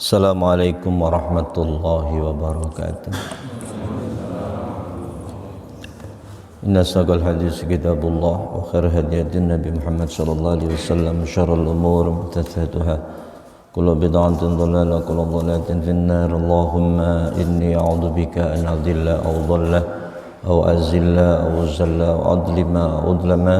Assalamualaikum warahmatullahi wabarakatuh. Inna asdaqal hadis kitabullah wa khairul hadi Nabi Muhammad sallallahu alaihi wasallam, syarrul umur muhdatsatuha, kullu bid'atin dhalalah, kullu dhalalatin finnar. Allahumma inni a'udzubika an adilla aw dhalla aw azilla aw zalla aw adlima aw udlama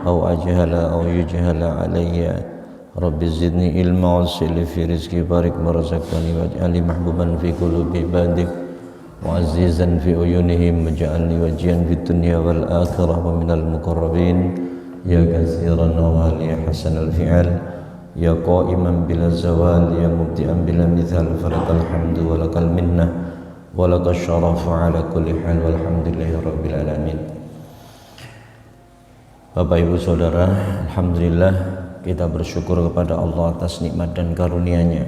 aw ajhala aw yujhala alayya. Rabbi zidni ilma wasili fi rizki barik marazaqani waj'alni mahbuban fi qulubi ibadik wa azizan fi uyunihim waj'alni wajihan fi dunya wal akhirah wa minal muqarrabin ya katsiran wali hasanal fi'al ya qa'iman bila zawal ya mubdi'an bila mithal farakal hamdu wa lakal minnah wa lakal syarafu ala kulli hal walhamdulillahi rabbil alamin. Bapak Ibu Saudara, alhamdulillah kita bersyukur kepada Allah atas nikmat dan karunia-Nya.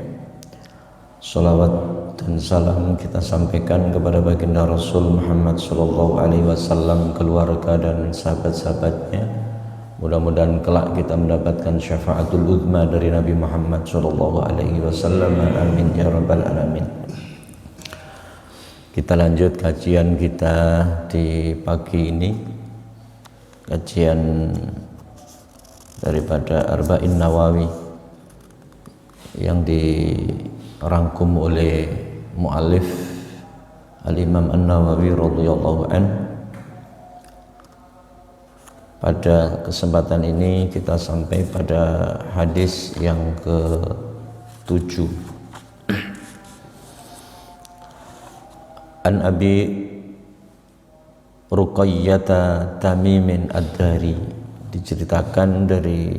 Salawat dan salam kita sampaikan kepada baginda Rasul Muhammad sallallahu alaihi wasallam, keluarga dan sahabat-sahabatnya. Mudah-mudahan kelak kita mendapatkan syafaatul uzma dari Nabi Muhammad sallallahu alaihi wasallam. Amin ya rabbal alamin. Kita lanjut kajian kita di pagi ini. Kajian daripada Arba'in Nawawi yang dirangkum oleh muallif Al-Imam An-Nawawi radhiyallahu an. Pada kesempatan ini kita sampai pada hadis yang ke-7. An Abi Ruqayyata Tamimin Ad-Dari, diceritakan dari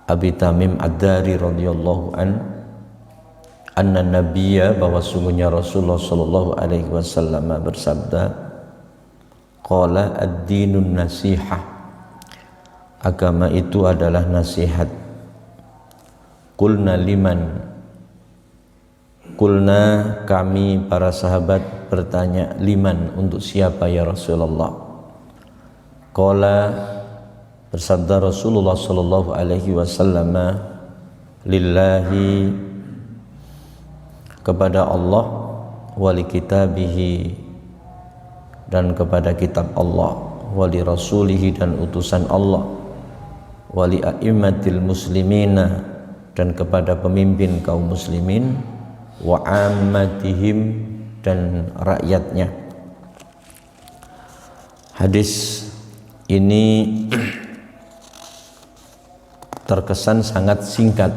Abi Tamim Ad-Dari radhiyallahu an, anna nabiyya, bahwa sungguhnya Rasulullah sallallahu alaihi wasallam bersabda, qala ad-dinun nasihah, agama itu adalah nasihat. Qulna liman, qulna kami para sahabat bertanya, liman, untuk siapa ya Rasulullah? Qala, bersabda Rasulullah sallallahu alaihi wasallam, lillahi, kepada Allah, wali kitabihi, dan kepada kitab Allah, wali rasulihi, dan utusan Allah, wali a'immatil muslimina, dan kepada pemimpin kaum muslimin, wa ammatihim, dan rakyatnya. Hadis ini terkesan sangat singkat.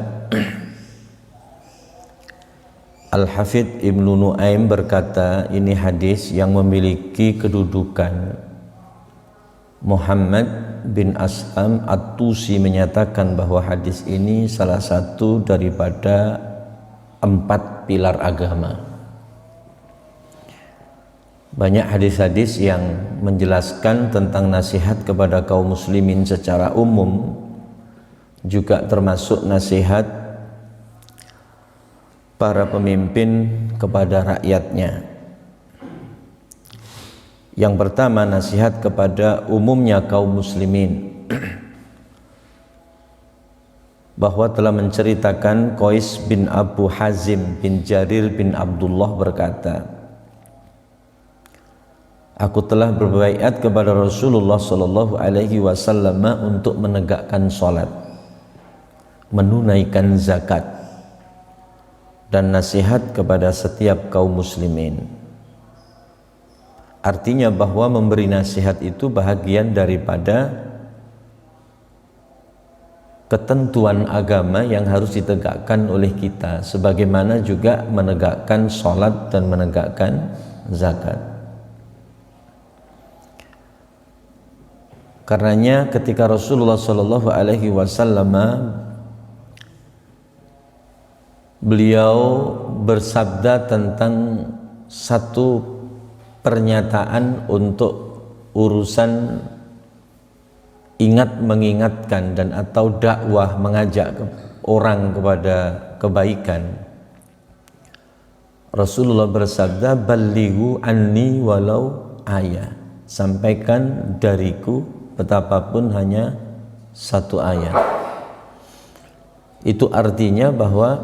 Al-Hafidh Ibnu Nu'aim berkata, ini hadis yang memiliki kedudukan. Muhammad bin Asham At-Tusi menyatakan bahwa hadis ini salah satu daripada 4 pilar agama. Banyak hadis-hadis yang menjelaskan tentang nasihat kepada kaum muslimin secara umum, juga termasuk nasihat para pemimpin kepada rakyatnya. Yang pertama, nasihat kepada umumnya kaum muslimin, bahwa telah menceritakan Qais bin Abu Hazim bin Jarir bin Abdullah berkata, aku telah berbaiat kepada Rasulullah sallallahu alaihi wasallam untuk menegakkan salat, menunaikan zakat, dan nasihat kepada setiap kaum muslimin. Artinya bahwa memberi nasihat itu bahagian daripada ketentuan agama yang harus ditegakkan oleh kita, sebagaimana juga menegakkan salat dan menegakkan zakat. Karenanya ketika Rasulullah sallallahu alaihi wasallam beliau bersabda tentang satu pernyataan untuk urusan ingat mengingatkan dan atau dakwah, mengajak orang kepada kebaikan. Rasulullah bersabda, ballighu anni walau ayah, sampaikan dariku betapapun hanya 1 ayat. Itu artinya bahwa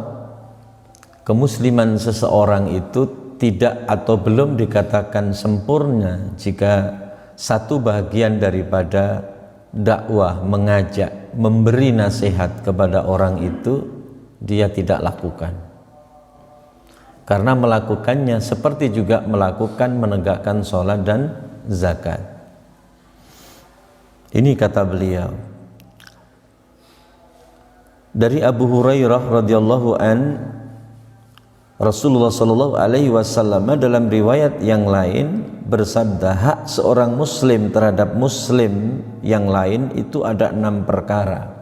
kemusliman seseorang itu tidak atau belum dikatakan sempurna jika satu bagian daripada dakwah, mengajak, memberi nasihat kepada orang itu dia tidak lakukan. Karena melakukannya seperti juga melakukan menegakkan sholat dan zakat. Ini kata beliau. Dari Abu Hurairah radhiyallahu an, Rasulullah sallallahu alaihi wasallam dalam riwayat yang lain bersabda, hak seorang muslim terhadap muslim yang lain itu ada 6 perkara.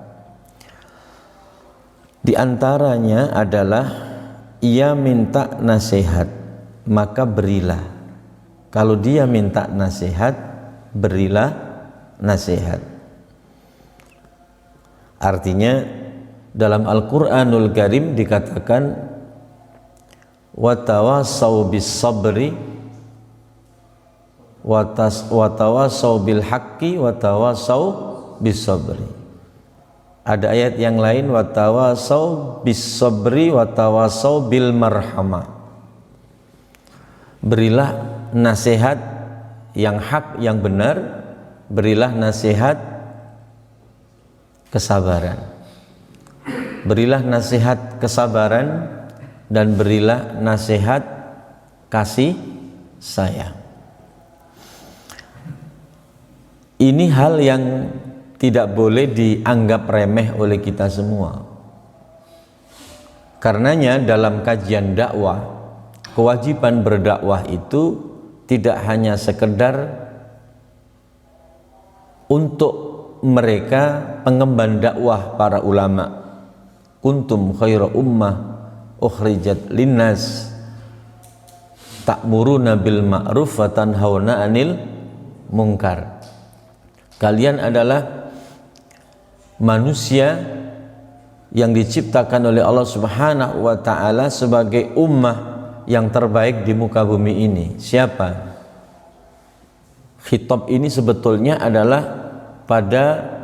Di antaranya adalah ia minta nasihat, maka berilah. Kalau dia minta nasihat, berilah nasihat. Artinya dalam Al-Qur'anul Karim dikatakan watawasau bis sabri watawasau bil haqqi watawasau bis sabri. Ada ayat yang lain watawasau bis sabri watawasau bil marhamah. Berilah nasihat yang hak, yang benar, berilah nasihat kesabaran. Berilah nasihat kesabaran dan berilah nasihat kasih sayang. Ini hal yang tidak boleh dianggap remeh oleh kita semua. Karenanya dalam kajian dakwah, kewajiban berdakwah itu tidak hanya sekedar untuk mereka pengemban dakwah para ulama. Kuntum khaira ummah ukhrijat linnas ta'muruna bil ma'ruf wa tanhauna 'anil munkar. Kalian adalah manusia yang diciptakan oleh Allah Subhanahu wa taala sebagai ummah yang terbaik di muka bumi ini. Siapa? Khitab ini sebetulnya adalah pada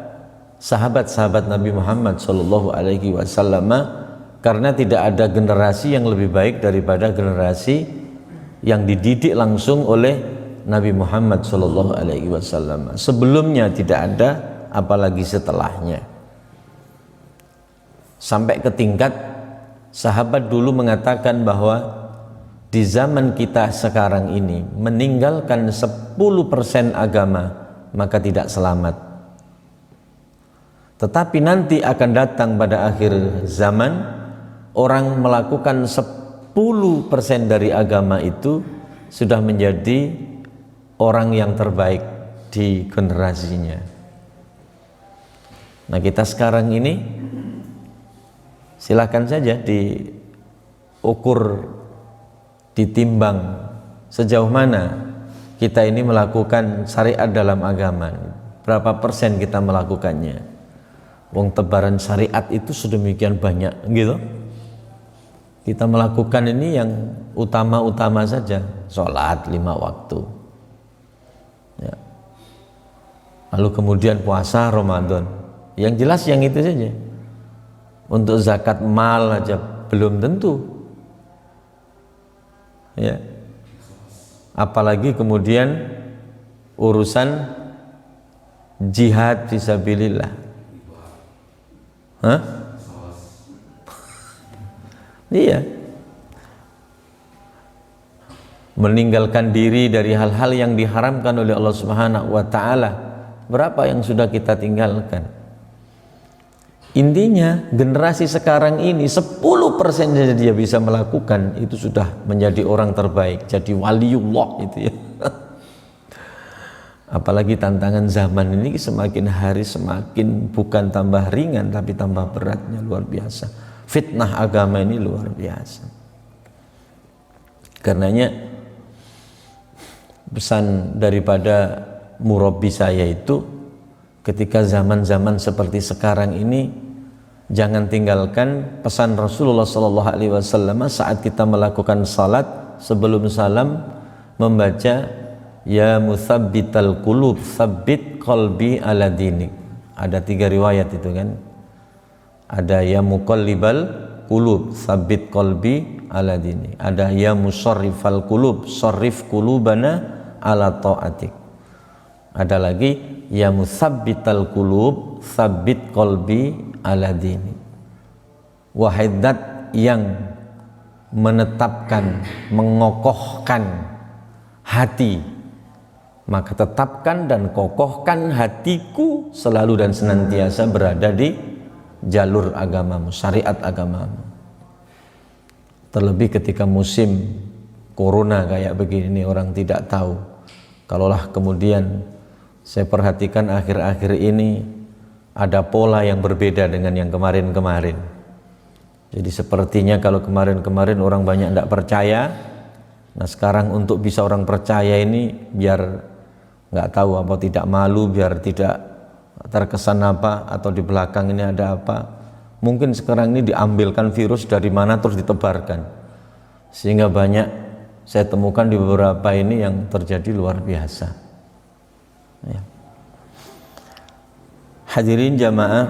sahabat-sahabat Nabi Muhammad sallallahu alaihi wasallam, karena tidak ada generasi yang lebih baik daripada generasi yang dididik langsung oleh Nabi Muhammad sallallahu alaihi wasallam. Sebelumnya tidak ada, apalagi setelahnya. Sampai ke tingkat sahabat dulu mengatakan bahwa di zaman kita sekarang ini meninggalkan 10% agama maka tidak selamat. Tetapi nanti akan datang pada akhir zaman orang melakukan 10% dari agama itu sudah menjadi orang yang terbaik di generasinya. Nah, kita sekarang ini silakan saja diukur, ditimbang sejauh mana kita ini melakukan syariat dalam agama. Berapa persen kita melakukannya? Wong tebaran syariat itu sedemikian banyak gitu. Kita melakukan ini yang utama-utama saja, sholat 5 waktu ya. Lalu kemudian puasa Ramadan, yang jelas yang itu saja. Untuk zakat mal aja belum tentu ya. Apalagi kemudian urusan jihad fisabilillah. Hah? Iya. Meninggalkan diri dari hal-hal yang diharamkan oleh Allah Subhanahu wa taala. Berapa yang sudah kita tinggalkan? Intinya generasi sekarang ini 10% saja dia bisa melakukan, itu sudah menjadi orang terbaik, jadi waliullah itu ya. Apalagi tantangan zaman ini semakin hari semakin bukan tambah ringan tapi tambah beratnya, luar biasa. Fitnah agama ini luar biasa. Karenanya pesan daripada murabbi saya itu, ketika zaman-zaman seperti sekarang ini jangan tinggalkan pesan Rasulullah SAW saat kita melakukan salat, sebelum salam membaca ya muthabbital qulub tsabbit qalbi ala dinik. Ada 3 riwayat itu kan. Ada ya muqallibal qulub, tsabbit qalbi ala dini. Ada ya musarrifal qulub, sarrif qulubana ala ta'atik. Ada lagi ya musabbital qulub, tsabbit qalbi ala dini. Wahai zat yang menetapkan, mengokohkan hati, maka tetapkan dan kokohkan hatiku selalu dan senantiasa berada di jalur agamamu, syariat agamamu. Terlebih ketika musim corona kayak begini, orang tidak tahu. Kalaulah kemudian saya perhatikan akhir-akhir ini ada pola yang berbeda dengan yang kemarin-kemarin. Jadi sepertinya kalau kemarin-kemarin orang banyak tidak percaya, nah sekarang untuk bisa orang percaya ini biar nggak tahu apa tidak malu, biar tidak terkesan apa atau di belakang ini ada apa. Mungkin sekarang ini diambilkan virus dari mana terus ditebarkan, sehingga banyak saya temukan di beberapa ini yang terjadi luar biasa ya. Hadirin jamaah,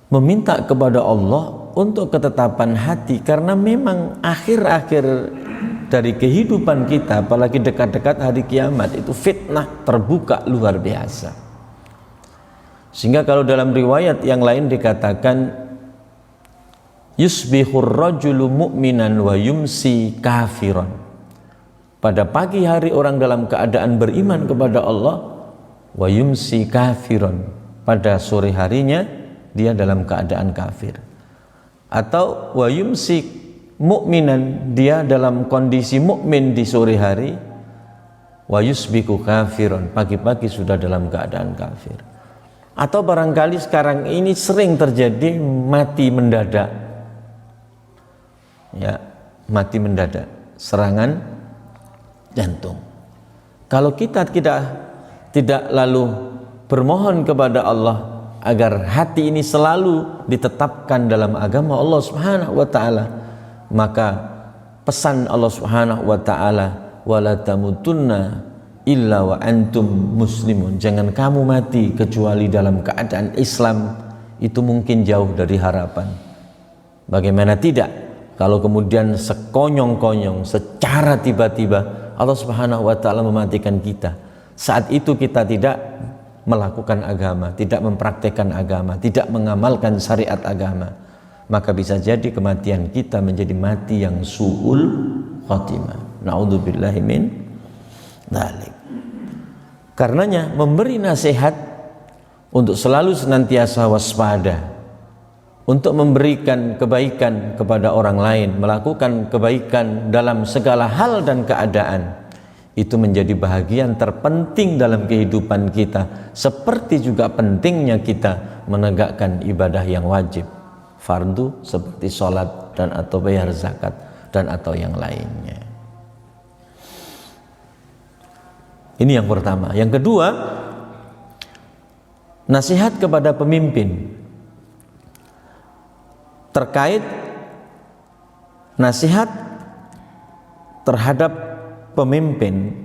meminta kepada Allah untuk ketetapan hati, karena memang akhir-akhir dari kehidupan kita, apalagi dekat-dekat hari kiamat, itu fitnah terbuka luar biasa. Sehingga kalau dalam riwayat yang lain dikatakan yusbihur rajulu mu'minan wa yumsi kafiran. Pada pagi hari orang dalam keadaan beriman kepada Allah, wa yumsi kafiran. Pada sore harinya dia dalam keadaan kafir. Atau wa yumsi mu'minan, dia dalam kondisi mukmin di sore hari, wa yusbiku kafiran, pagi-pagi sudah dalam keadaan kafir. Atau barangkali sekarang ini sering terjadi mati mendadak ya, mati mendadak, serangan jantung. Kalau kita tidak lalu bermohon kepada Allah agar hati ini selalu ditetapkan dalam agama Allah Subhanahu wa taala, maka pesan Allah Subhanahu wa taala, wala tamutunna illa wa antum muslimun, jangan kamu mati kecuali dalam keadaan Islam, itu mungkin jauh dari harapan. Bagaimana tidak kalau kemudian sekonyong-konyong, secara tiba-tiba Allah Subhanahu wa taala mematikan kita. Saat itu kita tidak melakukan agama, tidak mempraktekkan agama, tidak mengamalkan syariat agama, maka bisa jadi kematian kita menjadi mati yang su'ul khatimah. Na'udzubillahi min dzalik. Karenanya memberi nasihat untuk selalu senantiasa waspada, untuk memberikan kebaikan kepada orang lain, melakukan kebaikan dalam segala hal dan keadaan, itu menjadi bahagian terpenting dalam kehidupan kita. Seperti juga pentingnya kita menegakkan ibadah yang wajib, fardu seperti sholat dan atau bayar zakat dan atau yang lainnya. Ini yang pertama. Yang kedua, nasihat kepada pemimpin. Terkait nasihat terhadap pemimpin,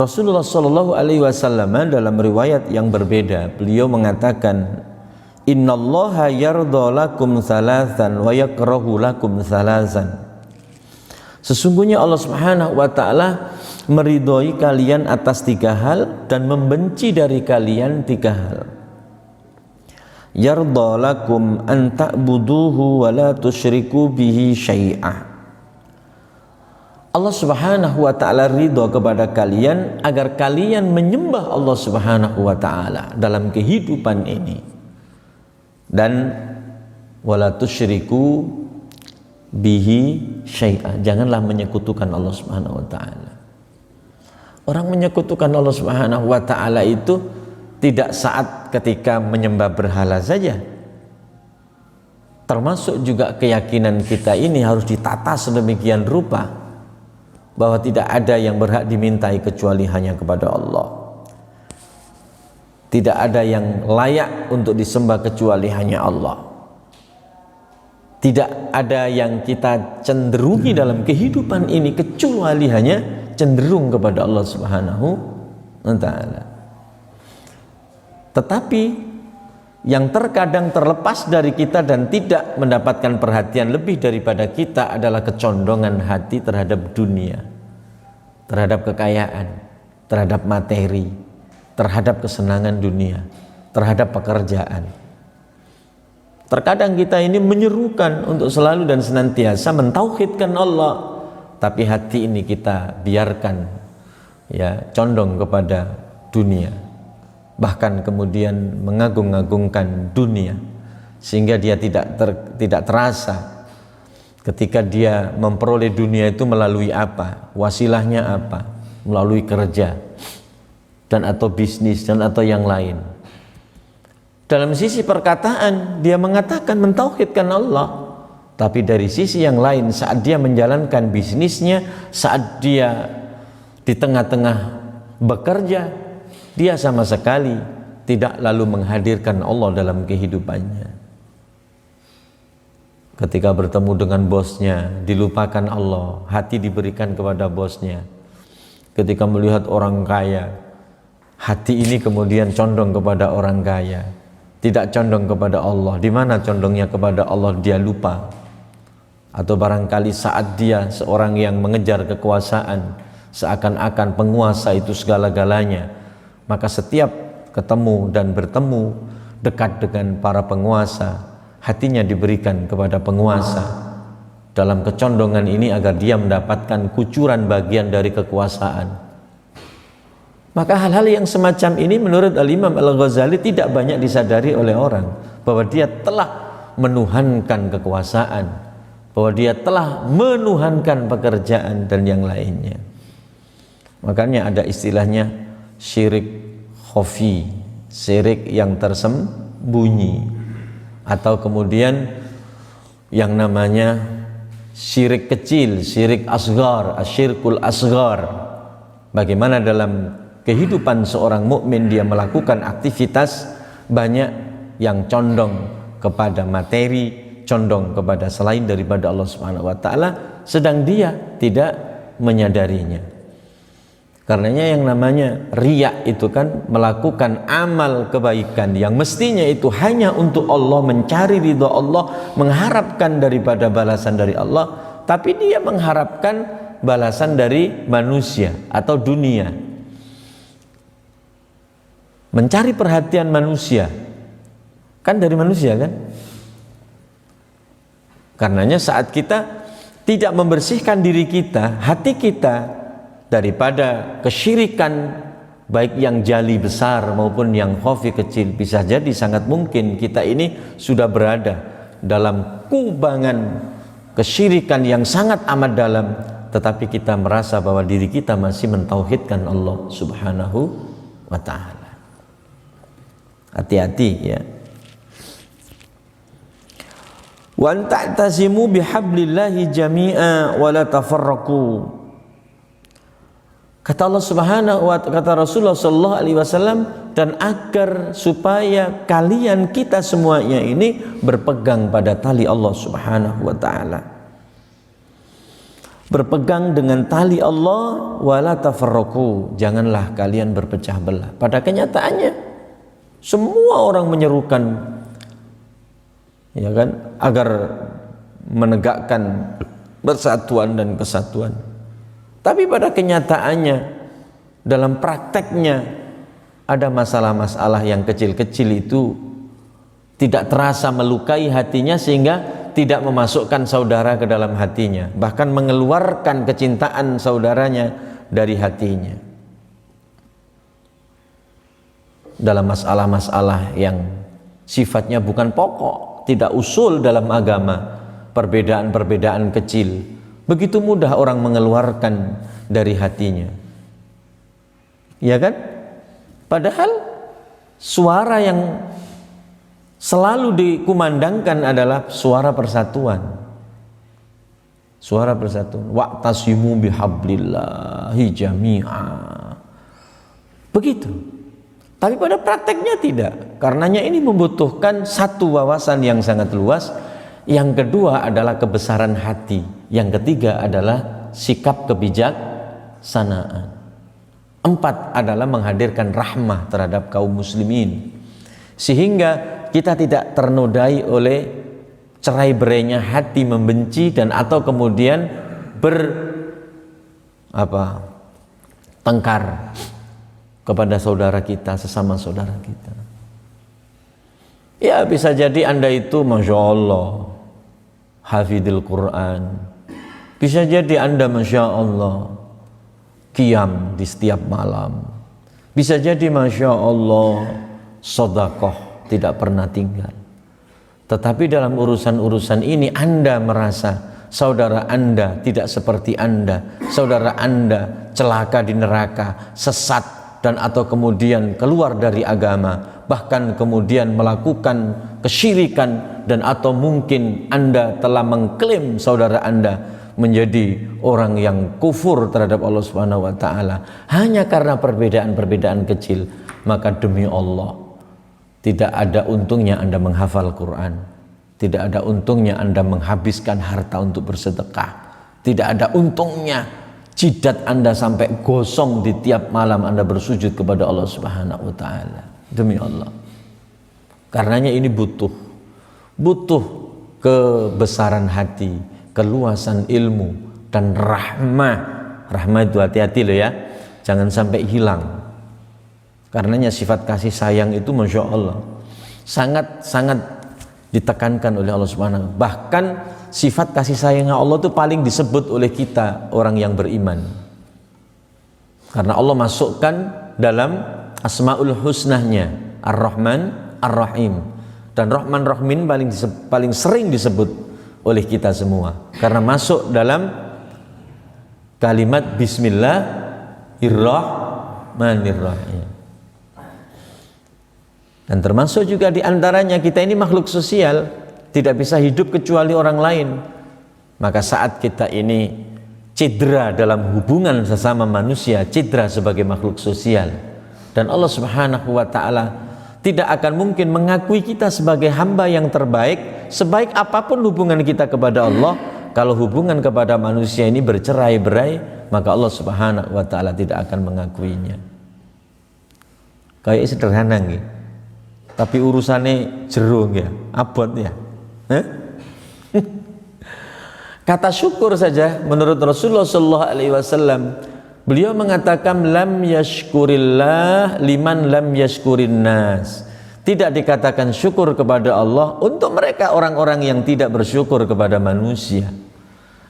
Rasulullah Shallallahu Alaihi Wasallam dalam riwayat yang berbeda, beliau mengatakan, Innallaha yardha lakum thalathan wa yakrahu lakum thalathan. Sesungguhnya Allah Subhanahu wa taala meridhoi kalian atas 3 hal dan membenci dari kalian 3 hal. Yardha lakum an ta'buduhu wa la tusyriku bihi syai'ah. Allah Subhanahu wa taala ridha kepada kalian agar kalian menyembah Allah Subhanahu wa taala dalam kehidupan ini, dan wala tusyriku bihi syai'ah, janganlah menyekutukan Allah Subhanahu wa taala. Orang menyekutukan Allah Subhanahu wa taala itu tidak saat ketika menyembah berhala saja. Termasuk juga keyakinan kita ini harus ditata sedemikian rupa bahwa tidak ada yang berhak dimintai kecuali hanya kepada Allah. Tidak ada yang layak untuk disembah kecuali hanya Allah. Tidak ada yang kita cenderungi dalam kehidupan ini kecuali hanya cenderung kepada Allah Subhanahu wa taala. Tetapi yang terkadang terlepas dari kita dan tidak mendapatkan perhatian lebih daripada kita adalah kecondongan hati terhadap dunia, terhadap kekayaan, terhadap materi, terhadap kesenangan dunia, terhadap pekerjaan. Terkadang kita ini menyerukan untuk selalu dan senantiasa mentauhidkan Allah, tapi hati ini kita biarkan ya condong kepada dunia, bahkan kemudian mengagung-agungkan dunia, sehingga dia tidak terasa ketika dia memperoleh dunia itu melalui apa, wasilahnya apa, melalui kerja dan atau bisnis dan atau yang lain. Dalam sisi perkataan dia mengatakan mentauhidkan Allah, tapi dari sisi yang lain saat dia menjalankan bisnisnya, saat dia di tengah-tengah bekerja, dia sama sekali tidak lalu menghadirkan Allah dalam kehidupannya. Ketika bertemu dengan bosnya, dilupakan Allah, hati diberikan kepada bosnya. Ketika melihat orang kaya, hati ini kemudian condong kepada orang kaya, tidak condong kepada Allah. Di mana condongnya kepada Allah dia lupa. Atau barangkali saat dia seorang yang mengejar kekuasaan, seakan-akan penguasa itu segala-galanya, maka setiap ketemu dan bertemu dekat dengan para penguasa, hatinya diberikan kepada penguasa dalam kecondongan ini agar dia mendapatkan kucuran bagian dari kekuasaan. Maka hal-hal yang semacam ini menurut Al-Imam Al-Ghazali tidak banyak disadari oleh orang, bahwa dia telah menuhankan kekuasaan, bahwa dia telah menuhankan pekerjaan dan yang lainnya. Makanya ada istilahnya syirik khafi, syirik yang tersembunyi, atau kemudian yang namanya syirik kecil, syirik asghar, asyirkul asghar. Bagaimana dalam kehidupan seorang mukmin dia melakukan aktivitas banyak yang condong kepada materi, condong kepada selain daripada Allah Subhanahu wa taala, sedang dia tidak menyadarinya. Karenanya yang namanya riya itu kan melakukan amal kebaikan yang mestinya itu hanya untuk Allah, mencari ridha Allah, mengharapkan daripada balasan dari Allah, tapi dia mengharapkan balasan dari manusia atau dunia, mencari perhatian manusia, kan dari manusia kan. Karenanya saat kita tidak membersihkan diri kita, hati kita daripada kesyirikan, baik yang jali besar maupun yang khafi kecil, bisa jadi sangat mungkin kita ini sudah berada dalam kubangan kesyirikan yang sangat amat dalam, tetapi kita merasa bahwa diri kita masih mentauhidkan Allah Subhanahu wa ta'ala. Hati-hati ya. Wa ta'tasimu bihablillahi jami'a wa la tafarraqu. Kata Allah Subhanahu wa ta'ala, kata Rasulullah sallallahu alaihi wasallam, dan agar supaya kalian kita semuanya ini berpegang pada tali Allah Subhanahu wa ta'ala. Berpegang dengan tali Allah, wala tafarraqu, janganlah kalian berpecah belah. Pada kenyataannya semua orang menyerukan ya kan agar menegakkan persatuan dan kesatuan. Tapi pada kenyataannya dalam prakteknya ada masalah-masalah yang kecil-kecil itu tidak terasa melukai hatinya sehingga tidak memasukkan saudara ke dalam hatinya, bahkan mengeluarkan kecintaan saudaranya dari hatinya. Dalam masalah-masalah yang sifatnya bukan pokok, tidak usul dalam agama, perbedaan-perbedaan kecil, begitu mudah orang mengeluarkan dari hatinya, ya kan? Padahal suara yang selalu dikumandangkan adalah suara persatuan, suara persatuan. Wa'tasimu bihablillahi jami'a, begitu. Tapi pada prakteknya tidak. Karenanya ini membutuhkan satu wawasan yang sangat luas. Yang kedua adalah kebesaran hati. Yang ketiga adalah sikap kebijaksanaan. 4 adalah menghadirkan rahmah terhadap kaum muslimin. Sehingga kita tidak ternodai oleh cerai berainya hati membenci dan atau kemudian tengkar kepada saudara kita, sesama saudara kita. Ya bisa jadi Anda itu Masya Allah hafidil Quran, bisa jadi Anda Masya Allah qiyam di setiap malam, bisa jadi Masya Allah sedekah tidak pernah tinggal. Tetapi dalam urusan-urusan ini Anda merasa saudara Anda tidak seperti Anda, saudara Anda celaka di neraka, sesat dan atau kemudian keluar dari agama, bahkan kemudian melakukan kesyirikan, dan atau mungkin Anda telah mengklaim saudara Anda menjadi orang yang kufur terhadap Allah Subhanahu wa taala hanya karena perbedaan-perbedaan kecil, maka demi Allah tidak ada untungnya Anda menghafal Quran, tidak ada untungnya Anda menghabiskan harta untuk bersedekah, tidak ada untungnya jidat Anda sampai gosong di tiap malam Anda bersujud kepada Allah Subhanahu wa taala. Demi Allah. Karenanya ini butuh kebesaran hati, keluasan ilmu dan rahmah. Rahmah itu hati-hati loh ya, jangan sampai hilang. Karenanya sifat kasih sayang itu Masya Allah sangat ditekankan oleh Allah Subhanahu. Bahkan sifat kasih sayang Allah itu paling disebut oleh kita orang yang beriman, karena Allah masukkan dalam Asmaul Husnahnya Ar-Rahman Ar-Rahim, dan Rahman Rahmin paling sering disebut oleh kita semua karena masuk dalam kalimat Bismillahirrahmanirrahim. Dan termasuk juga diantaranya kita ini makhluk sosial, tidak bisa hidup kecuali orang lain. Maka saat kita ini cedera dalam hubungan sesama manusia, cedera sebagai makhluk sosial, dan Allah Subhanahu wa ta'ala tidak akan mungkin mengakui kita sebagai hamba yang terbaik, sebaik apapun hubungan kita kepada Allah. Kalau hubungan kepada manusia ini bercerai-berai, maka Allah Subhanahu wa ta'ala tidak akan mengakuinya. Kayak sederhana gitu, tapi urusannya jero ya, abot ya. Kata syukur saja menurut Rasulullah sallallahu alaihi wasallam, beliau mengatakan lam yashkurillah liman lam yashkurin nas. Tidak dikatakan syukur kepada Allah untuk mereka orang-orang yang tidak bersyukur kepada manusia.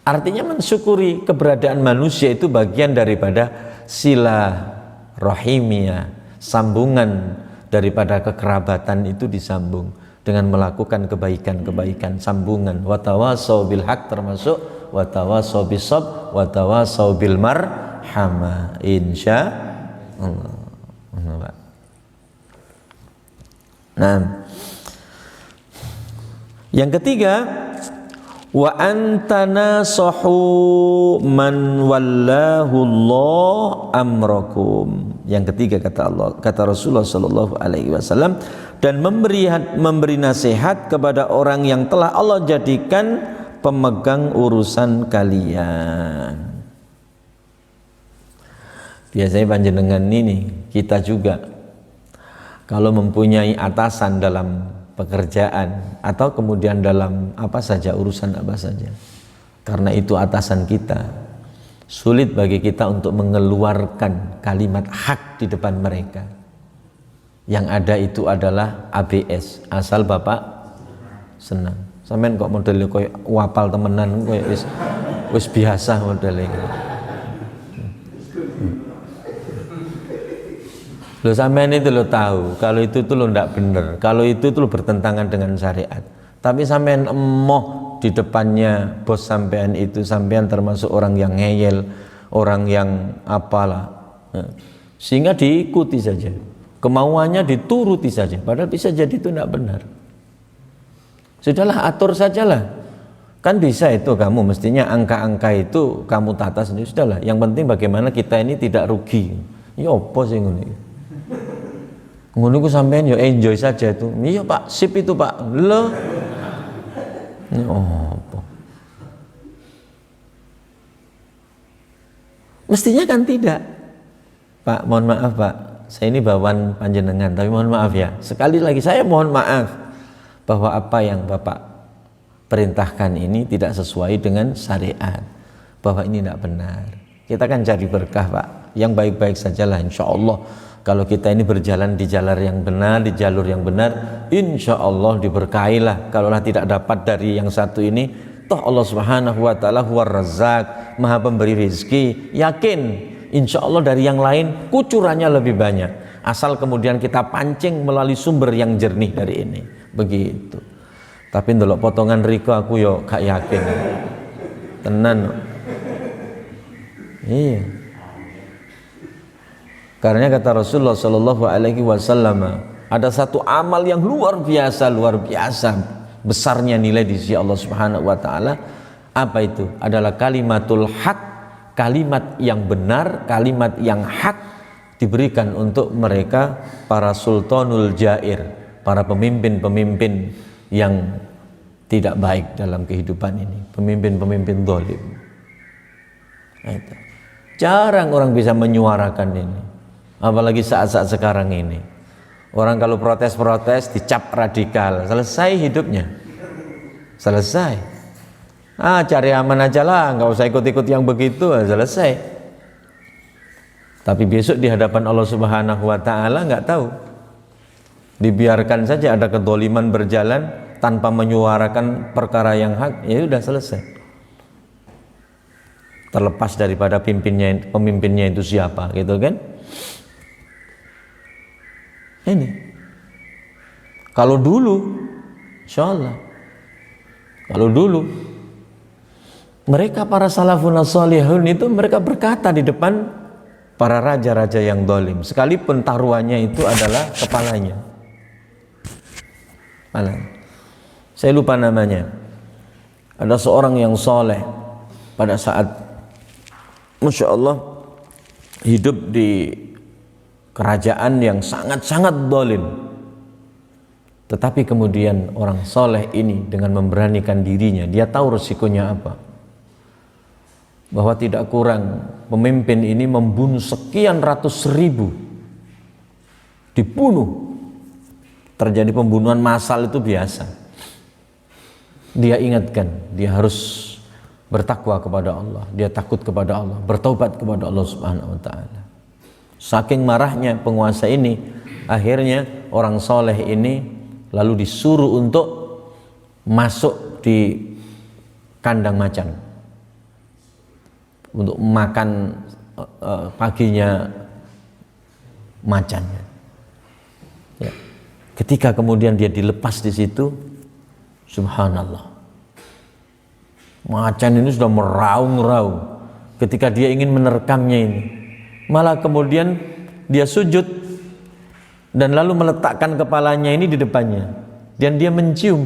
Artinya mensyukuri keberadaan manusia itu bagian daripada silaturahimiyah, sambungan daripada kekerabatan itu disambung dengan melakukan kebaikan-kebaikan, sambungan. Watawasau bil haq termasuk watawasau bis sabr, watawasau bil marhamah. Insyaallah. Nah, yang ketiga, wa antanasahu man wallahu Allah amrakum. Yang ketiga kata Rasulullah sallallahu alaihi wasallam, dan memberi nasihat kepada orang yang telah Allah jadikan pemegang urusan kalian. Biasanya panjenengan ini, kita juga kalau mempunyai atasan dalam pekerjaan atau kemudian dalam apa saja, urusan apa saja, karena itu atasan kita, sulit bagi kita untuk mengeluarkan kalimat hak di depan mereka. Yang ada itu adalah ABS, asal Bapak senang. Sampean kok modelnya koyo wapal temenan, koyo wis biasa modelnya. Lo sampean itu lo tahu kalau itu tuh lo ndak bener, kalau itu tuh lo bertentangan dengan syariat. Tapi sampean emoh di depannya bos sampean itu, sampean termasuk orang yang ngeyel, orang yang apalah, sehingga diikuti saja, kemauannya dituruti saja, padahal bisa jadi itu tidak benar. Sudahlah, atur sajalah, kan bisa itu, kamu mestinya angka-angka itu kamu tata sendiri. Sudahlah, yang penting bagaimana kita ini tidak rugi. Ya apa sih ngono? Ngono ku sampean ya enjoy saja itu. Iya Pak, sip itu Pak. Loh. Ini apa? Mestinya kan tidak. Pak, mohon maaf Pak, saya ini bawaan panjenengan, tapi mohon maaf ya. Sekali lagi saya mohon maaf. bahwa apa yang Bapak perintahkan ini tidak sesuai dengan syariat, bahwa ini tidak benar. Kita kan cari berkah Pak, yang baik-baik sajalah insya Allah. Kalau kita ini berjalan di jalur yang benar, di jalur yang benar, insya Allah diberkahilah. Kalaulah tidak dapat dari yang satu ini, toh Allah Subhanahu wa Ta'ala huwar Razzaq, Maha pemberi rezeki. Yakin insya Allah dari yang lain kucurannya lebih banyak, asal kemudian kita pancing melalui sumber yang jernih dari ini. Begitu. Tapi ndelok potongan riko aku yo gak yakin tenan. Iya, karena kata Rasulullah Shallallahu Alaihi Wasallam, ada satu amal yang luar biasa besarnya nilai di sisi Allah Subhanahu Wa Taala. Apa itu? Adalah kalimatul haq, kalimat yang benar, kalimat yang hak diberikan untuk mereka para sultanul jair, para pemimpin-pemimpin yang tidak baik dalam kehidupan ini, pemimpin-pemimpin zalim. Itu. Jarang orang bisa menyuarakan ini, apalagi saat-saat sekarang ini. Orang kalau protes-protes dicap radikal, selesai hidupnya, selesai. Cari aman aja lah, nggak usah ikut-ikut yang begitu, selesai. Tapi besok di hadapan Allah Subhanahu Wa Taala nggak tahu. Dibiarkan saja ada kedoliman berjalan tanpa menyuarakan perkara yang hak, ya sudah selesai. Terlepas daripada pemimpinnya itu siapa, gitu kan? Ini kalau dulu, insya Allah, kalau dulu mereka para salafun salihun itu mereka berkata di depan para raja-raja yang zalim, sekalipun taruhannya itu adalah kepalanya. Saya lupa namanya. Ada seorang yang soleh pada saat Masya Allah hidup di kerajaan yang sangat-sangat zalim, tetapi kemudian orang soleh ini dengan memberanikan dirinya, dia tahu resikonya apa, bahwa tidak kurang pemimpin ini membunuh sekian ratus ribu, dibunuh, terjadi pembunuhan massal itu biasa. Dia ingatkan, dia harus bertakwa kepada Allah, dia takut kepada Allah, bertaubat kepada Allah Subhanahu Wa Taala. Saking marahnya penguasa ini, akhirnya orang soleh ini lalu disuruh untuk masuk di kandang macan untuk makan paginya macan. Ya. Ketika kemudian dia dilepas di situ, subhanallah, macan ini sudah meraung-raung. Ketika dia ingin menerkamnya ini, malah kemudian dia sujud dan lalu meletakkan kepalanya ini di depannya, dan dia mencium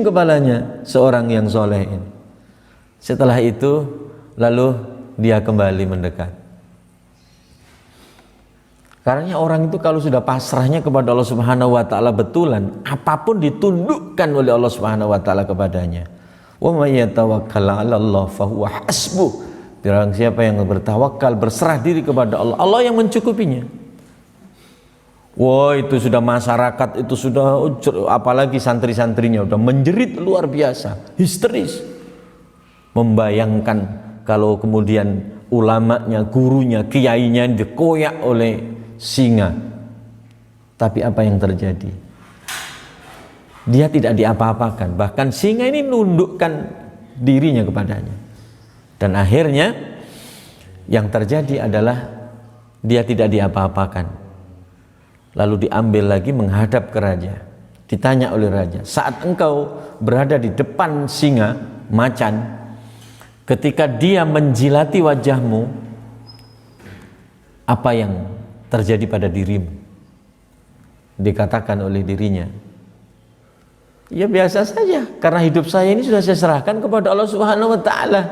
kepalanya seorang yang soleh ini. Setelah itu lalu dia kembali mendekat. Karena orang itu kalau sudah pasrahnya kepada Allah Subhanahu Wa Taala betulan, apapun ditundukkan oleh Allah Subhanahu Wa Taala kepadanya. Wa may yatawakkal 'ala Allah fa huwa hasbuh. Barang siapa yang bertawakal, berserah diri kepada Allah, Allah yang mencukupinya. Wah, itu sudah masyarakat, itu sudah, apalagi santri-santrinya sudah menjerit luar biasa, histeris, membayangkan kalau kemudian ulamanya, gurunya, kiainya dikoyak oleh singa. Tapi apa yang terjadi? Dia tidak diapa-apakan, bahkan singa ini nundukkan dirinya kepadanya. Dan akhirnya yang terjadi adalah dia tidak diapa-apakan. Lalu diambil lagi menghadap ke raja. Ditanya oleh raja, saat engkau berada di depan singa, macan, ketika dia menjilati wajahmu, apa yang terjadi pada dirimu? Dikatakan oleh dirinya, ya biasa saja, karena hidup saya ini sudah saya serahkan kepada Allah Subhanahu Wa Taala.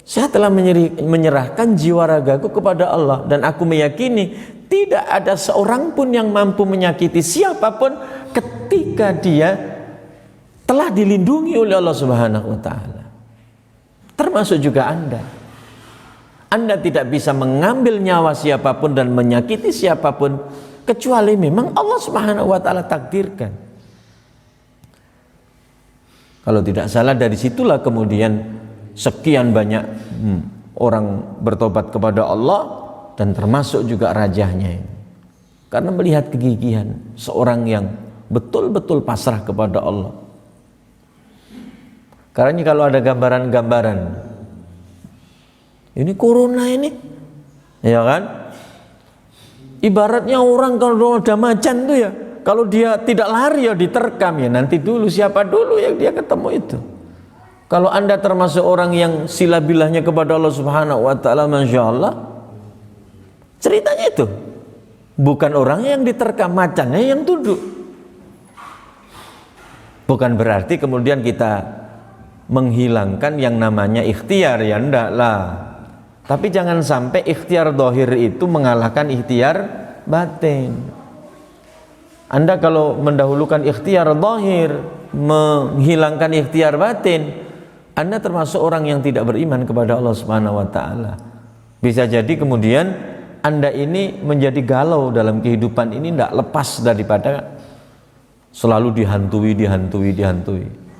Saya telah menyerahkan jiwa ragaku kepada Allah, dan aku meyakini tidak ada seorang pun yang mampu menyakiti siapapun ketika dia telah dilindungi oleh Allah Subhanahu Wa Taala. Termasuk juga Anda. Anda tidak bisa mengambil nyawa siapapun dan menyakiti siapapun kecuali memang Allah Subhanahu wa taala takdirkan. Kalau tidak salah dari situlah kemudian sekian banyak orang bertobat kepada Allah dan termasuk juga rajanya ini. Karena melihat kegigihan seorang yang betul-betul pasrah kepada Allah. Karena kalau ada gambaran-gambaran ini corona ini, ya kan? Ibaratnya orang kalau ada macan tuh ya, kalau dia tidak lari ya diterkam ya, nanti dulu siapa dulu yang dia ketemu itu. Kalau Anda termasuk orang yang silabilahnya kepada Allah Subhanahu wa taala, Masya Allah, ceritanya itu bukan orang yang diterkam, macannya yang duduk. Bukan berarti kemudian kita menghilangkan yang namanya ikhtiar, ya enggak lah. Tapi jangan sampai ikhtiar dohir itu mengalahkan ikhtiar batin. Anda kalau mendahulukan ikhtiar dohir, menghilangkan ikhtiar batin, Anda termasuk orang yang tidak beriman kepada Allah Subhanahu wa taala. Bisa jadi kemudian Anda ini menjadi galau dalam kehidupan ini, tidak lepas daripada selalu dihantui.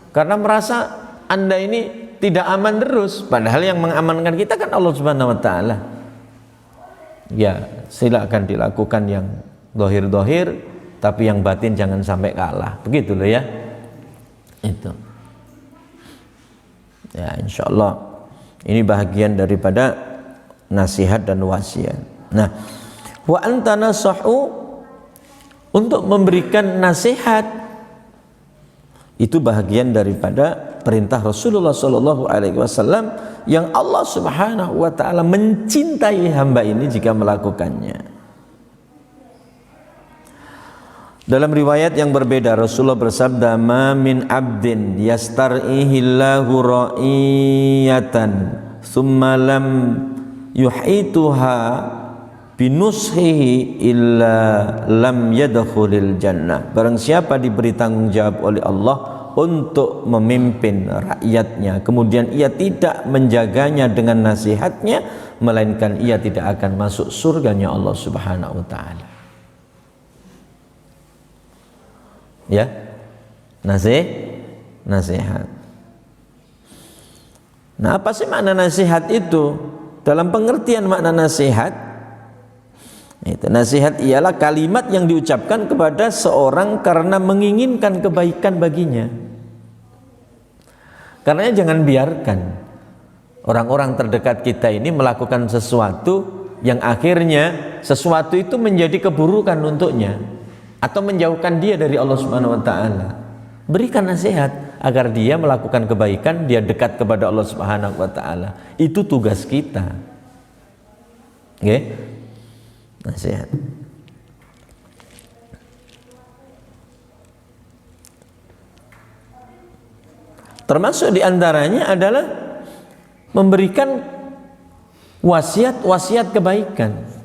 Karena merasa Anda ini tidak aman terus, padahal yang mengamankan kita kan Allah Subhanahu wa taala. Ya, silakan dilakukan yang dohir, tapi yang batin jangan sampai kalah. Begitu loh ya. Itu. Ya, insya Allah ini bahagian daripada nasihat dan wasiat. Nah, wa antanasahu, untuk memberikan nasihat itu bahagian daripada perintah Rasulullah SAW yang Allah Subhanahu wa taala mencintai hamba ini jika melakukannya. Dalam riwayat yang berbeda Rasulullah bersabda, "Ma min abdin yastar'ihillahu ra'iyatan thumma lam yuhituha binushihi illa lam yadkhulil jannah." Barang siapa diberi tanggung jawab oleh Allah untuk memimpin rakyatnya, kemudian ia tidak menjaganya dengan nasihatnya, melainkan ia tidak akan masuk surganya Allah Subhanahu wa taala. Ya, nasihat. Nah, apa sih makna nasihat itu? Dalam pengertian makna nasihat, itu nasihat ialah kalimat yang diucapkan kepada seorang karena menginginkan kebaikan baginya. Karena jangan biarkan orang-orang terdekat kita ini melakukan sesuatu yang akhirnya sesuatu itu menjadi keburukan untuknya atau menjauhkan dia dari Allah Subhanahu wa taala. Berikan nasihat agar dia melakukan kebaikan, dia dekat kepada Allah Subhanahu wa taala. Itu tugas kita. Oke? Nasihat. Termasuk diantaranya adalah memberikan wasiat kebaikan.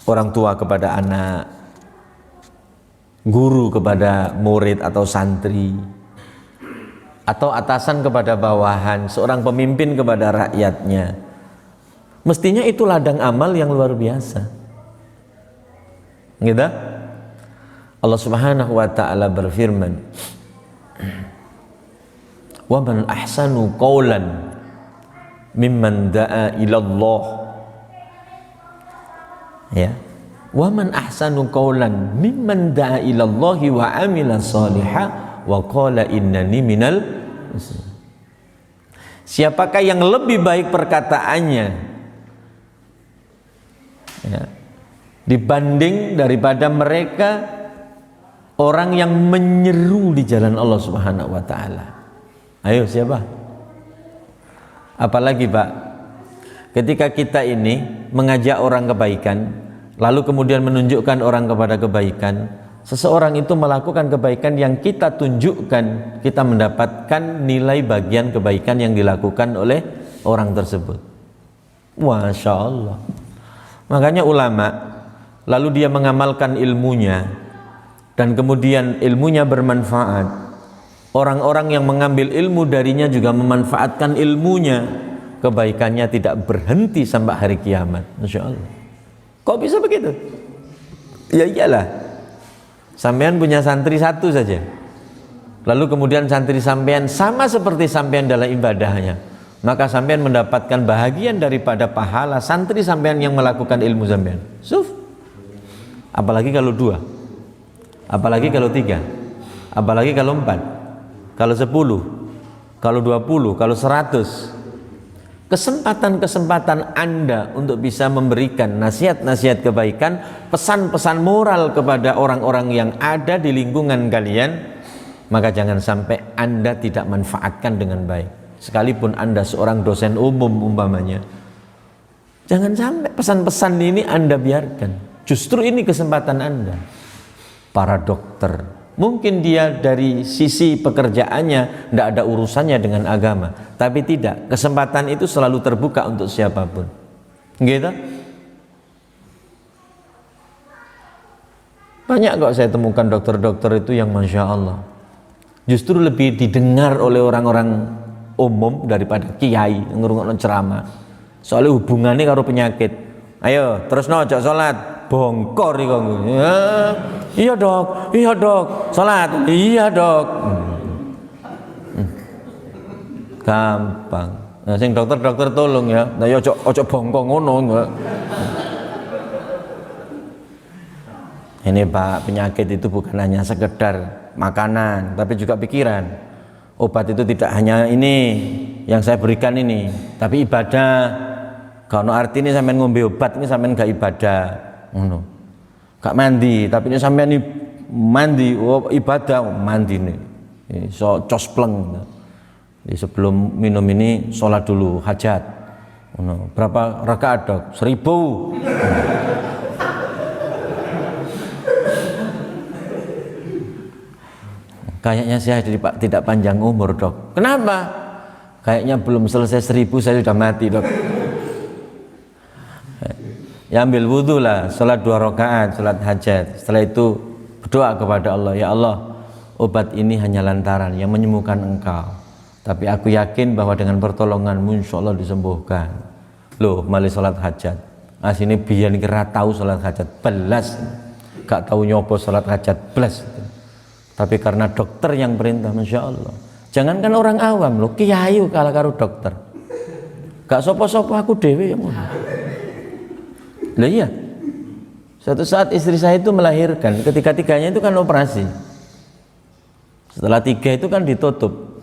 Orang tua kepada anak, guru kepada murid atau santri, atau atasan kepada bawahan, seorang pemimpin kepada rakyatnya. Mestinya itu ladang amal yang luar biasa. Gitu? Allah Subhanahu wa taala berfirman, "Wa man ahsanu qawlan mimman da'a ilallah." Ya. "Wa man ahsanu qawlan mimman da'a ilallahi wa amila salihah wa qala innani minal muslimin." Siapakah yang lebih baik perkataannya, ya, dibanding daripada mereka orang yang menyeru di jalan Allah Subhanahu wa taala? Ayo, siapa? Apalagi Pak, ketika kita ini mengajak orang kebaikan, lalu kemudian menunjukkan orang kepada kebaikan, seseorang itu melakukan kebaikan yang kita tunjukkan, kita mendapatkan nilai bagian kebaikan yang dilakukan oleh orang tersebut. Masya Allah. Makanya ulama, lalu dia mengamalkan ilmunya, dan kemudian ilmunya bermanfaat. Orang-orang yang mengambil ilmu darinya juga memanfaatkan ilmunya. Kebaikannya tidak berhenti sampai hari kiamat. Masya Allah. Kok bisa begitu? Ya iyalah, sampean punya santri satu saja, lalu kemudian santri sampean sama seperti sampean dalam ibadahnya, maka sampean mendapatkan bahagian daripada pahala santri sampean yang melakukan ilmu sampean. Apalagi kalau 2, apalagi kalau 3, apalagi kalau 4, kalau 10, kalau 20, kalau 100. Kesempatan-kesempatan Anda untuk bisa memberikan nasihat-nasihat kebaikan, pesan-pesan moral kepada orang-orang yang ada di lingkungan kalian, maka jangan sampai Anda tidak manfaatkan dengan baik. Sekalipun Anda seorang dosen umum umpamanya, jangan sampai pesan-pesan ini Anda biarkan. Justru ini kesempatan Anda. Para dokter, mungkin dia dari sisi pekerjaannya tidak ada urusannya dengan agama, tapi tidak, kesempatan itu selalu terbuka untuk siapapun. Gitu. Banyak kok saya temukan dokter-dokter itu yang Masya Allah justru lebih didengar oleh orang-orang umum daripada kiai yang ngrungokno ceramah. Soalnya hubungannya karo penyakit. Ayo terus no ojo sholat, bongkor iki. Iya dok, sholat, iya dok. Gampang. Nah, sing dokter tolong ya. Nah, ojo bongkong ngono. Ini Pak, penyakit itu bukan hanya sekedar makanan, tapi juga pikiran. Obat itu tidak hanya ini yang saya berikan ini, tapi ibadah. Kalau arti ini sampean ngombe obat ini sampean gak ibadah, ngono. Gak mandi, tapi ini sampean mandi, ibadah mandi nih. So cospleng. Jadi sebelum minum ini sholat dulu hajat. Berapa rakaat dok? 1000. Kayaknya saya tidak panjang umur dok. Kenapa? Kayaknya belum selesai 1000 saya sudah mati dok. Ya ambil wudhu lah, sholat 2 rakaat, sholat hajat. Setelah itu berdoa kepada Allah, ya Allah, obat ini hanya lantaran yang menyembuhkan engkau, tapi aku yakin bahwa dengan pertolonganmu insya Allah disembuhkan. Loh, malah sholat hajat. Asini biyen kira tahu sholat hajat belas, gak tahu nyoba sholat hajat belas. Tapi karena dokter yang perintah, Masya Allah. Jangankan orang awam loh, kiai kalah karo dokter. Gak sopo-sopo aku dewe yang lah iya. Suatu saat istri saya itu melahirkan, ketiga-tiganya itu kan operasi. Setelah 3 itu kan ditutup.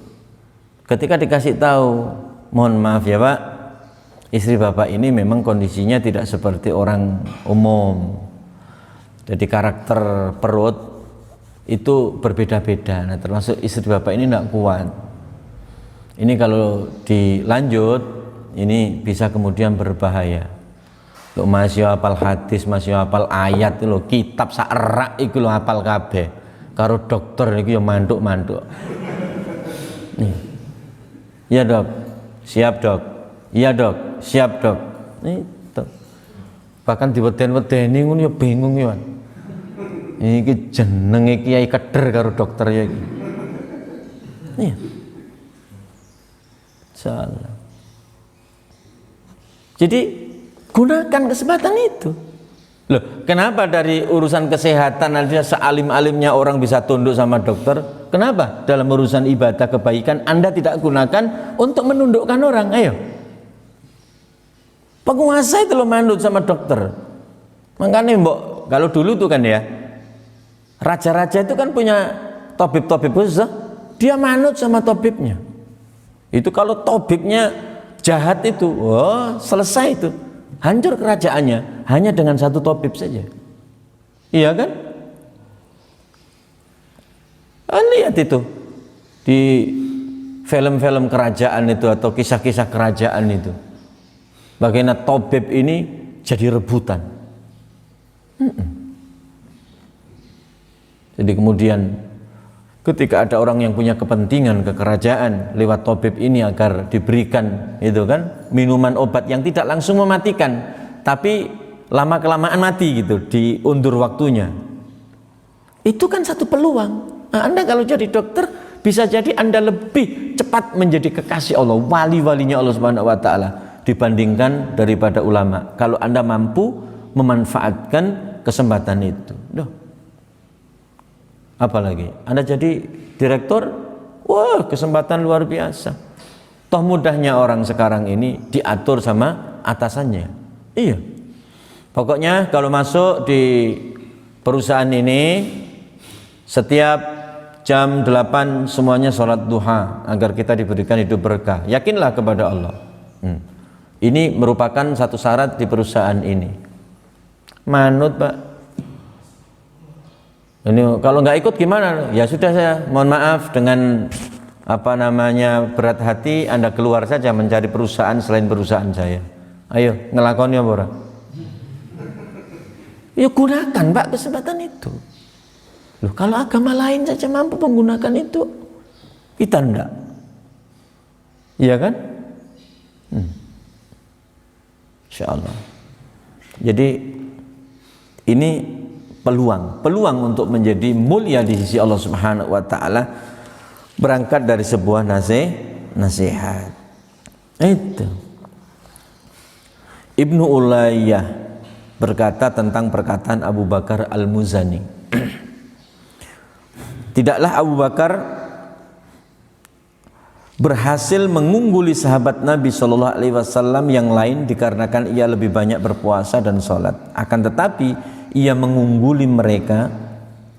Ketika dikasih tahu, mohon maaf ya Pak, istri Bapak ini memang kondisinya tidak seperti orang umum. Jadi karakter perut itu berbeda-beda. Nah, termasuk istri Bapak ini tidak kuat. Ini kalau dilanjut, ini bisa kemudian berbahaya. Lo masih hafal hadis, masih hafal ayat itu lo, kitab saerak itu lo hafal kabeh. Karo dokter itu ya manduk-manduk. Nih. Iya dok, siap dok. Iya dok, siap dok. Nih, dok. Bahkan diweden-wedeni ngono ya bingung ya. Iki jenenge kiai keder karo dokter ya iki. Nih. Salah. Jadi gunakan kesempatan itu. Loh, kenapa dari urusan kesehatan aja sealim-alimnya orang bisa tunduk sama dokter? Kenapa dalam urusan ibadah kebaikan Anda tidak gunakan untuk menundukkan orang? Ayo. Penguasa itu loh manut sama dokter. Makanya mbok, kalau dulu tuh kan ya, raja-raja itu kan punya tabib-tabib khusus, dia manut sama tabibnya. Itu kalau tabibnya jahat itu, oh selesai itu. Hancur kerajaannya hanya dengan satu tabib saja. Iya kan? Lihat itu di film-film kerajaan itu atau kisah-kisah kerajaan itu, bagaimana tabib ini jadi rebutan. Jadi kemudian ketika ada orang yang punya kepentingan ke kerajaan lewat tabib ini agar diberikan itu kan minuman obat yang tidak langsung mematikan, tapi lama kelamaan mati gitu, diundur waktunya. Itu kan satu peluang. Nah, Anda kalau jadi dokter bisa jadi Anda lebih cepat menjadi kekasih Allah, wali-walinya Allah Subhanahu wa taala dibandingkan daripada ulama. Kalau Anda mampu memanfaatkan kesempatan itu. Duh. Apalagi Anda jadi direktur, wah kesempatan luar biasa. Toh mudahnya orang sekarang ini diatur sama atasannya. Iya. Pokoknya kalau masuk di perusahaan ini setiap jam 8 semuanya sholat duha agar kita diberikan hidup berkah. Yakinlah kepada Allah. Ini merupakan satu syarat di perusahaan ini. Manut, Pak. Ini kalau nggak ikut gimana? Ya sudah, saya mohon maaf dengan berat hati Anda keluar saja mencari perusahaan selain perusahaan saya. Ayo ngelakoni apa ora? Ya gunakan, Pak, kesempatan itu. Loh, kalau agama lain saja mampu menggunakan itu, kita enggak. Iya kan? Insyaallah. Jadi ini peluang untuk menjadi mulia di sisi Allah Subhanahu wa taala berangkat dari sebuah nasihat. Itu. Ibnu Ulayyah berkata tentang perkataan Abu Bakar Al-Muzani. Tidaklah Abu Bakar berhasil mengungguli sahabat Nabi Shallallahu Alaihi Wasallam yang lain dikarenakan ia lebih banyak berpuasa dan sholat. Akan tetapi ia mengungguli mereka,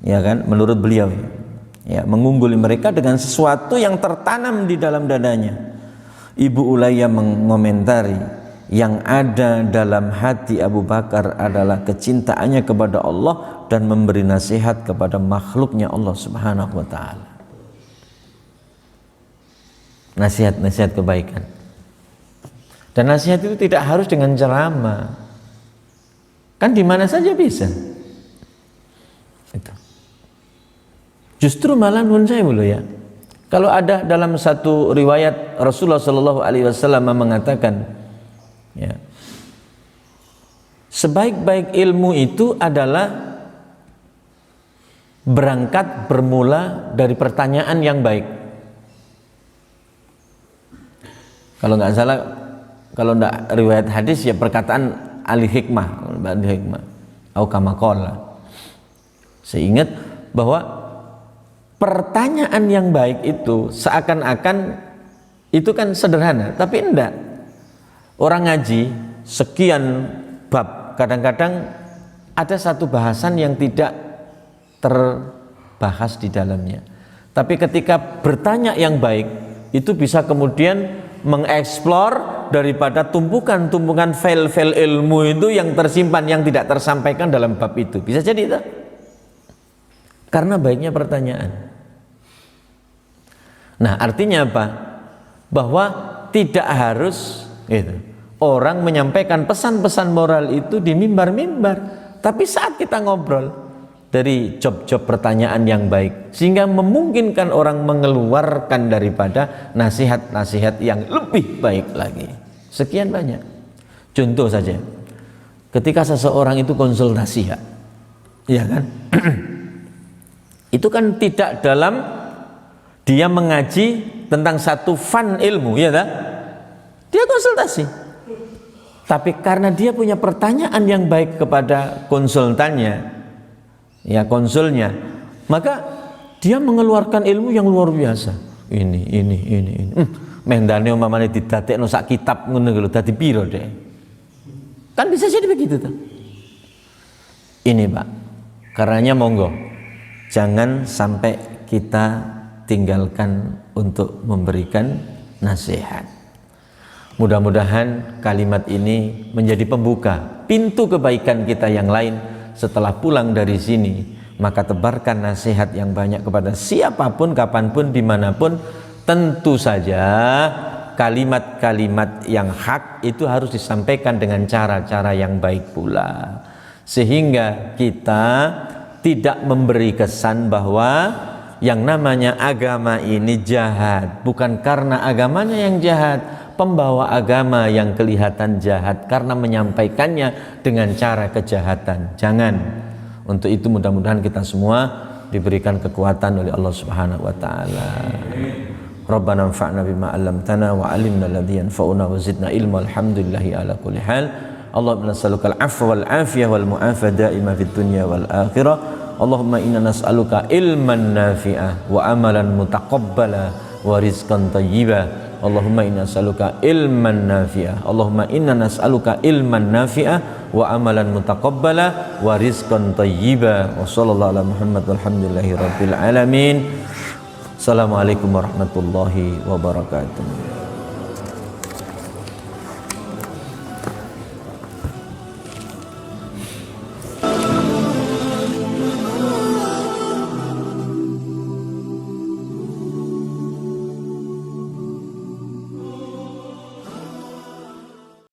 ya kan? Menurut beliau, ya, mengungguli mereka dengan sesuatu yang tertanam di dalam dadanya. Ibu Ulayyah mengomentari, yang ada dalam hati Abu Bakar adalah kecintaannya kepada Allah dan memberi nasihat kepada makhluknya Allah Subhanahu wa ta'ala. Nasihat-nasihat kebaikan. Dan nasihat itu tidak harus dengan ceramah. Kan di mana saja bisa. Itu. Justru malah nun saya dulu ya. Kalau ada dalam satu riwayat Rasulullah Shallallahu Alaihi Wasallam mengatakan, ya, sebaik-baik ilmu itu adalah bermula dari pertanyaan yang baik. Kalau nggak salah, kalau nggak riwayat hadis ya perkataan ahli hikmah, atau kamakola. Saya ingat bahwa pertanyaan yang baik itu seakan-akan itu kan sederhana, tapi enggak. Orang ngaji sekian bab, kadang-kadang ada satu bahasan yang tidak terbahas di dalamnya. Tapi ketika bertanya yang baik, itu bisa kemudian mengeksplor daripada tumpukan-tumpukan file-file ilmu itu yang tersimpan, yang tidak tersampaikan dalam bab itu. Bisa jadi itu. Karena baiknya pertanyaan. Nah, artinya apa? Bahwa tidak harus orang menyampaikan pesan-pesan moral itu di mimbar-mimbar, tapi saat kita ngobrol dari job-job pertanyaan yang baik, sehingga memungkinkan orang mengeluarkan daripada nasihat-nasihat yang lebih baik lagi. Sekian banyak. Contoh saja, ketika seseorang itu konsultasi, ya kan? Itu kan tidak dalam dia mengaji tentang satu fan ilmu, ya tak? Dia konsultasi. Tapi karena dia punya pertanyaan yang baik kepada konsultannya, ya konsulnya, maka dia mengeluarkan ilmu yang luar biasa. Ini. Mendane umpamane didadekno sak kitab ngono lho, dadi piro deh. Kan bisa jadi begitu tuh. Ini Pak, karenanya monggo jangan sampai kita tinggalkan untuk memberikan nasihat. Mudah-mudahan kalimat ini menjadi pembuka pintu kebaikan kita yang lain. Setelah pulang dari sini, maka tebarkan nasihat yang banyak kepada siapapun, kapanpun, dimanapun. Tentu saja kalimat-kalimat yang hak itu harus disampaikan dengan cara-cara yang baik pula, sehingga kita tidak memberi kesan bahwa yang namanya agama ini jahat. Bukan karena agamanya yang jahat, pembawa agama yang kelihatan jahat karena menyampaikannya dengan cara kejahatan. Jangan. Untuk itu mudah-mudahan kita semua diberikan kekuatan oleh Allah Subhanahu wa taala. Rabbana anfa'na bima 'allamtana wa 'allimna alladhi yanfa'una wa zidna ilma. Alhamdulillahi ala kulli hal. Allahumma nas'aluka al-'afwa wal 'afiyah wal mu'afah da'ima fid dunya wal akhirah. Allahumma inna nas'aluka ilman nafi'ah wa amalan mutaqabbala wa rizqan thayyiba. Allahumma inna nas'aluka ilman nafi'ah. Allahumma inna nas'aluka ilman nafi'ah wa amalan mutaqabbala wa rizqan thayyiba. Wa sallallahu ala Muhammad walhamdulillahi rabbil alamin. Assalamualaikum warahmatullahi wabarakatuh.